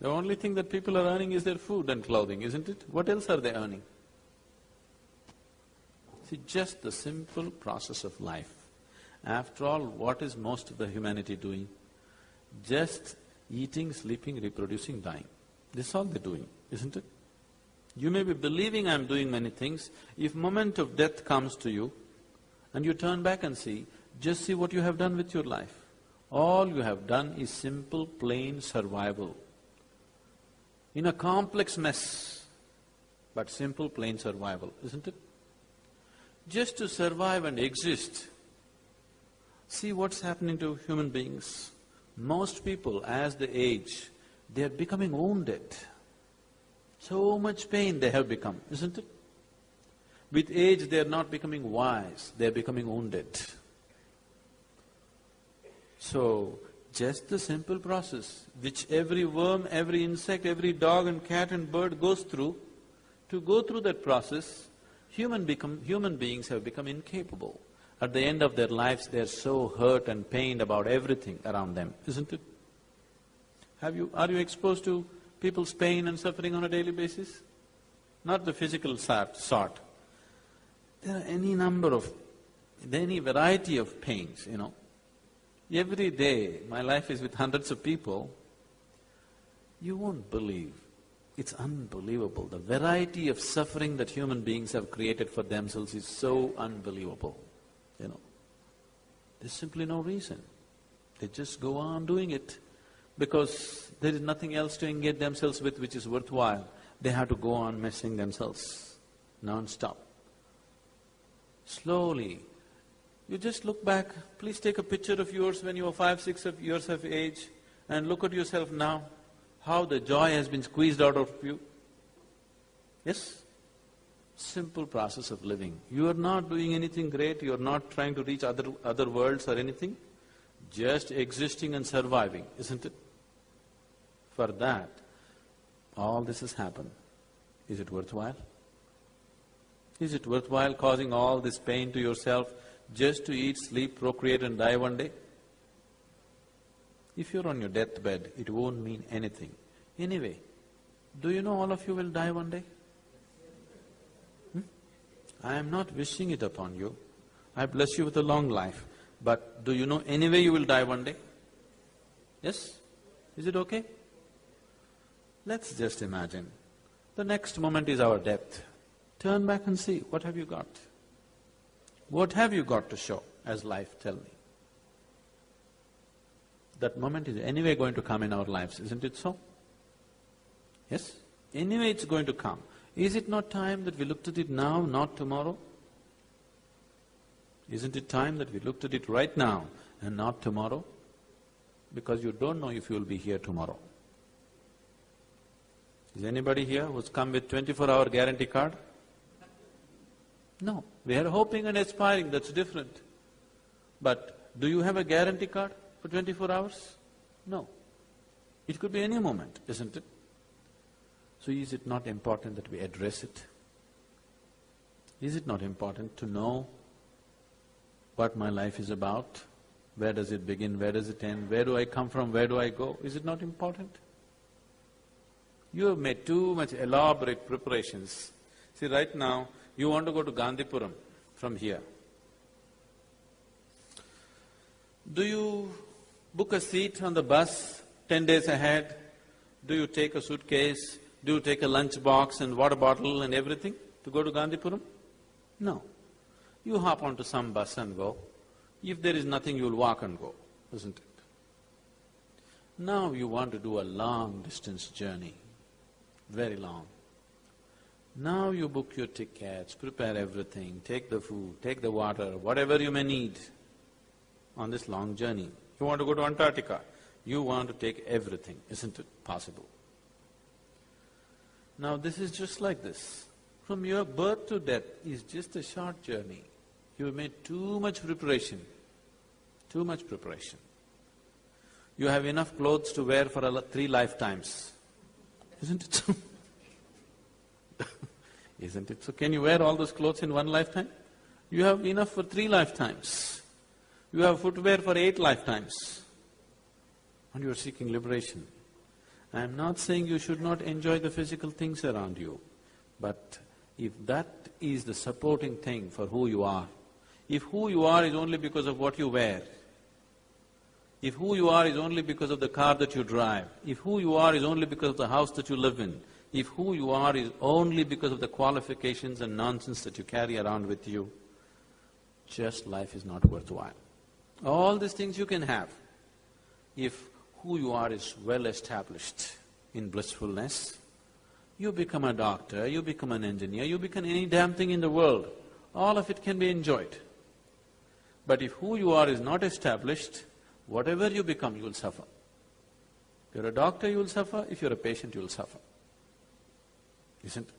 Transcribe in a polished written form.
The only thing that people are earning is their food and clothing, isn't it? What else are they earning? See, just the simple process of life. After all, what is most of the humanity doing? Just eating, sleeping, reproducing, dying. This is all they're doing, isn't it? You may be believing I'm doing many things. If moment of death comes to you and you turn back and see, just see what you have done with your life. All you have done is simple, plain survival. In a complex mess, but simple, plain survival, isn't it? Just to survive and exist. See what's happening to human beings. Most people, as they age, they are becoming wounded. So much pain they have become, isn't it? With age, they are not becoming wise, they are becoming wounded. So, just the simple process which every worm, every insect, every dog and cat and bird goes through, to go through that process, human beings have become incapable. At the end of their lives, they're so hurt and pained about everything around them, isn't it? Are you exposed to people's pain and suffering on a daily basis? Not the physical sort. There are any variety of pains, Every day, my life is with hundreds of people. You won't believe, it's unbelievable. The variety of suffering that human beings have created for themselves is so unbelievable, There's simply no reason. They just go on doing it because there is nothing else to engage themselves with which is worthwhile. They have to go on messing themselves non-stop. Slowly, you just look back, please take a picture of yours when you were 5, 6 years of age and look at yourself now, how the joy has been squeezed out of you. Yes? Simple process of living. You are not doing anything great, you are not trying to reach other worlds or anything, just existing and surviving, isn't it? For that, all this has happened. Is it worthwhile? Is it worthwhile causing all this pain to yourself just to eat, sleep, procreate and die one day? If you're on your deathbed, it won't mean anything. Anyway, do you know all of you will die one day? I am not wishing it upon you. I bless you with a long life. But do you know anyway you will die one day? Yes? Is it okay? Let's just imagine, the next moment is our death. Turn back and see, what have you got? What have you got to show as life, tell me? That moment is anyway going to come in our lives, isn't it so? Yes? Anyway it's going to come. Is it not time that we looked at it now, not tomorrow? Isn't it time that we looked at it right now and not tomorrow? Because you don't know if you will be here tomorrow. Is anybody here who's come with 24-hour guarantee card? No. We are hoping and aspiring, that's different. But do you have a guarantee card for 24 hours? No. It could be any moment, isn't it? So is it not important that we address it? Is it not important to know what my life is about? Where does it begin, where does it end, where do I come from, where do I go? Is it not important? You have made too much elaborate preparations. See, right now, you want to go to Gandhipuram from here. Do you book a seat on the bus 10 days ahead? Do you take a suitcase? Do you take a lunch box and water bottle and everything to go to Gandhipuram? No. You hop onto some bus and go. If there is nothing, you'll walk and go, isn't it? Now you want to do a long distance journey, very long. Now you book your tickets, prepare everything, take the food, take the water, whatever you may need on this long journey. You want to go to Antarctica, you want to take everything, isn't it possible? Now this is just like this. From your birth to death is just a short journey. You have made too much preparation, too much preparation. You have enough clothes to wear for 3 lifetimes, isn't it so? Isn't it so? Can you wear all those clothes in 1 lifetime? You have enough for 3 lifetimes. You have footwear for 8 lifetimes. And you are seeking liberation. I'm not saying you should not enjoy the physical things around you, but if that is the supporting thing for who you are, if who you are is only because of what you wear, if who you are is only because of the car that you drive, if who you are is only because of the house that you live in, if who you are is only because of the qualifications and nonsense that you carry around with you, just life is not worthwhile. All these things you can have. If who you are is well established in blissfulness, you become a doctor, you become an engineer, you become any damn thing in the world, all of it can be enjoyed. But if who you are is not established, whatever you become, you will suffer. If you're a doctor, you will suffer. If you're a patient, you will suffer. Isn't it?